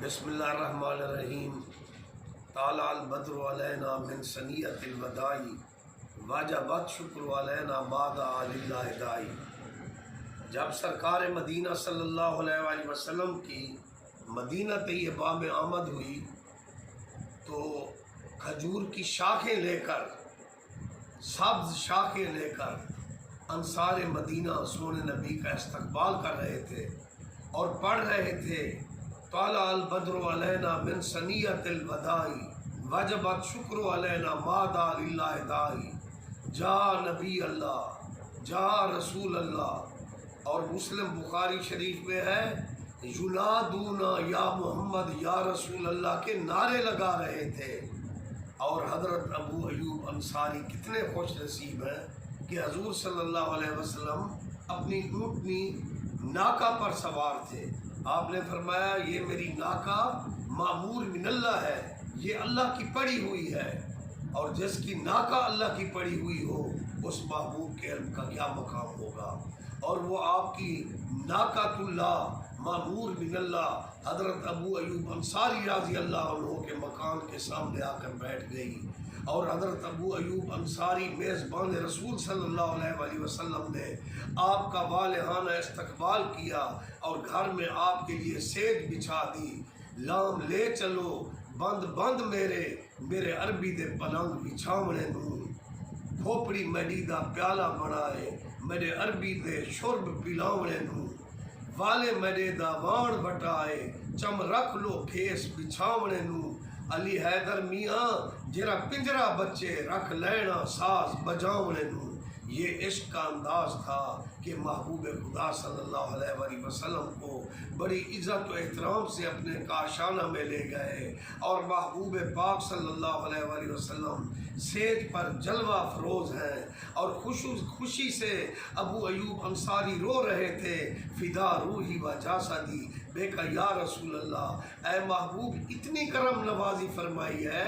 بسم اللہ الرحمن الرحیم۔ طالع البدر علینا من ثنیۃ الوداع وجبت شکر علینا ما دعا للہ داعی۔ جب سرکار مدینہ صلی اللہ علیہ وآلہ وسلم کی مدینہ طیبہ میں آمد ہوئی تو کھجور کی شاخیں لے کر، سبز شاخیں لے کر انصار مدینہ سونے نبی کا استقبال کر رہے تھے اور پڑھ رہے تھے طالع البدر علینا من ثنیۃ الوداع وجبت شکر علینا ما دعا للہ داعی۔ جا نبی اللہ، جا رسول اللہ۔ اور مسلم بخاری شریف میں ہے ینادونا یا محمد یا رسول اللہ کے نعرے لگا رہے تھے۔ اور حضرت ابو ایوب انصاری کتنے خوش نصیب ہیں کہ حضور صلی اللہ علیہ وسلم اپنی اونٹنی ناکہ پر سوار تھے۔ آپ نے فرمایا یہ میری ناکہ معمور من اللہ ہے، یہ اللہ کی پڑی ہوئی ہے، اور جس کی ناکہ اللہ کی پڑی ہوئی ہو اس محبوب کے علم کا کیا مقام ہوگا۔ اور وہ آپ کی ناکۃ اللہ معمور من اللہ حضرت ابو ایوب انصاری رضی اللہ عنہ کے مکان کے سامنے آ کر بیٹھ گئی، اور حضرت ابو ایوب انصاری میزبان رسول صلی اللہ علیہ وآلہ وسلم نے آپ کا والہانہ استقبال کیا اور گھر میں آپ کے لیے سیج بچھا دی۔ لام لے چلو بند بند میرے عربی دے پلنگ بچھاونے نوں، کھوپڑی میڈی دا پیالہ بنائے میرے عربی دے شرب پلاونے نوں، والے میرے دا وان بٹائے چم رکھ لو کھیس بچھاونے نوں۔ علی حیدر میاں جرا پنجرا بچے رکھ لینا ساز بجاونے نوں۔ یہ عشق کا انداز تھا کہ محبوب خدا صلی اللہ علیہ وآلہ وسلم کو بڑی عزت و احترام سے اپنے کاشانہ میں لے گئے، اور محبوب پاک صلی اللہ علیہ وآلہ وسلم سیج پر جلوہ فروز ہیں، اور خوشی سے ابو ایوب انصاری رو رہے تھے فدا روحی و جاسدی بے کا یا رسول اللہ۔ اے محبوب اتنی کرم نوازی فرمائی ہے،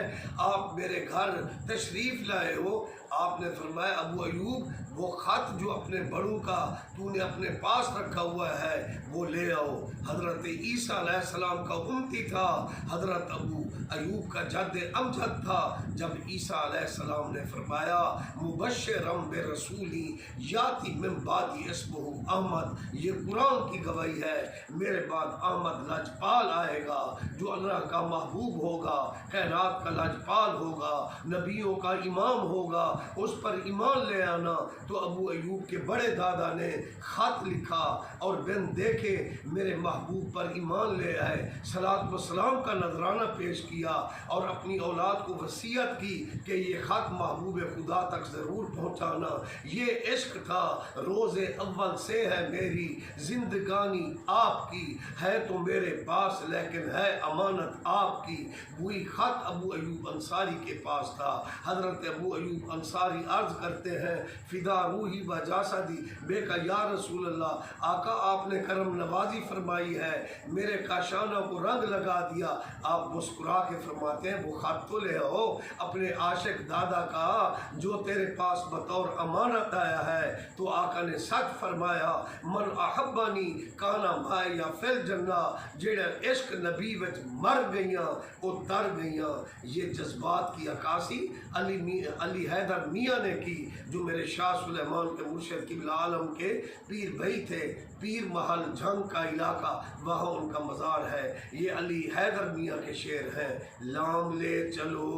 آپ میرے گھر تشریف لائے ہو۔ آپ نے فرمایا ابو ایوب وہ خط جو اپنے بڑوں کا تو نے اپنے پاس رکھا ہوا ہے وہ لے آؤ۔ حضرت عیسیٰ علیہ السلام کا امتی تھا، حضرت ابو ایوب کا جد امجد تھا۔ جب عیسیٰ علیہ السلام نے فرمایا مبشرم برسولی یاتی من بعدی اسمہ احمد، یہ قرآن کی گواہی ہے میرے بعد احمد لاجپال آئے گا جو اللہ کا محبوب ہوگا، کائنات کا لاجپال ہوگا، نبیوں کا امام ہوگا، اس پر ایمان لے آنا۔ تو ابو ایوب کے بڑے دادا نے خط لکھا اور بن دیکھے میرے محبوب پر ایمان لے آئے، صلاۃ و سلام کا نذرانہ پیش کیا اور اپنی اولاد کو وصیت کی کہ یہ خط محبوب خدا تک ضرور پہنچانا۔ یہ عشق تھا روز اول سے ہے میری زندگانی آپ کی، ہے تو میرے پاس لیکن ہے امانت آپ کی۔ وہی خط ابو ایوب انصاری کے پاس تھا۔ حضرت ابو ایوب انصاری عرض کرتے ہیں فدا روحی و جاسدی بے کا یا رسول اللہ، آقا آپ نے کرم نوازی فرمائی ہے، میرے کاشانہ کو رنگ لگا دیا۔ آپ مسکرا کے فرماتے ہیں وہ خط تو لے آؤ اپنے عاشق دادا کا جو تیرے پاس بطور امانت آیا ہے۔ تو آقا نے سچ فرمایا من احبانی کانا بھائی یا فل جنہ، جڑے عشق نبی وچ مر گئیاں وہ تر گئیاں۔ یہ جذبات کی عکاسی علی حیدر میاں نے کی جو میرے شاہ سلیمان کے مرشد قبلہ عالم کے پیر بھائی تھے۔ پیر محل جھنگ کا علاقہ وہاں ان کا مزار ہے۔ یہ علی حیدر میاں کے شعر ہیں۔ لام لے چلو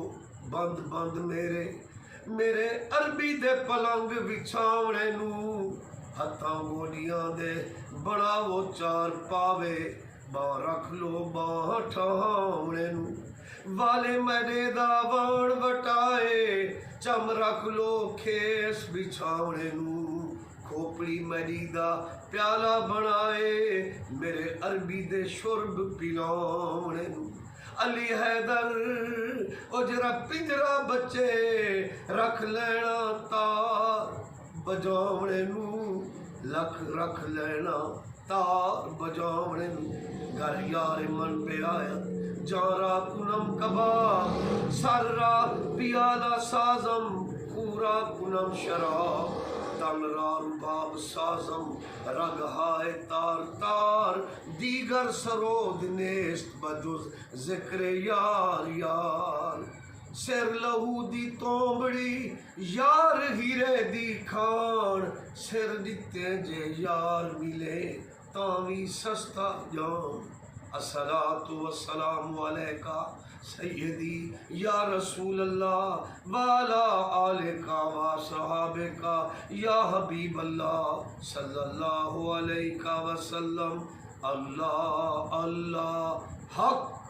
بند بند میرے عربی دے پلنگ بچھاونے نوں، ہتھاں گوڈیاں دے بناو چار پاوے، باں رکھ لو باں ٹھاونے نوں، والے میرے دا وان وٹائے چم رکھ لو کھیس بچھاونے نوں، کھوپڑی میری دا پیالہ بنائے میرے عربی دے شرب پلاونے نوں۔ علی حیدر او جرا پنجرا بچے رکھ لینا تار بجاونے نوں، لکھ رکھ لینا تار بجاونے نوں۔ گھر یار من پہ آیا جارا کنم کباب، سر را پیالہ سازم خورا کنم شراب، دل را رباب سازم رگهای تار تار دیگر سرود نیست بجز ذکر یار یار سر لہو دی تومبڑی یار ہیرے دی کھان سر دیتے جے یار ملے تاوی سستا جان الصلاة والسلام علیکہ سیدی یا رسول اللہ والا آلکہ و صحابکہ یا حبیب اللہ صلی اللہ علیہ وسلم اللہ اللہ حق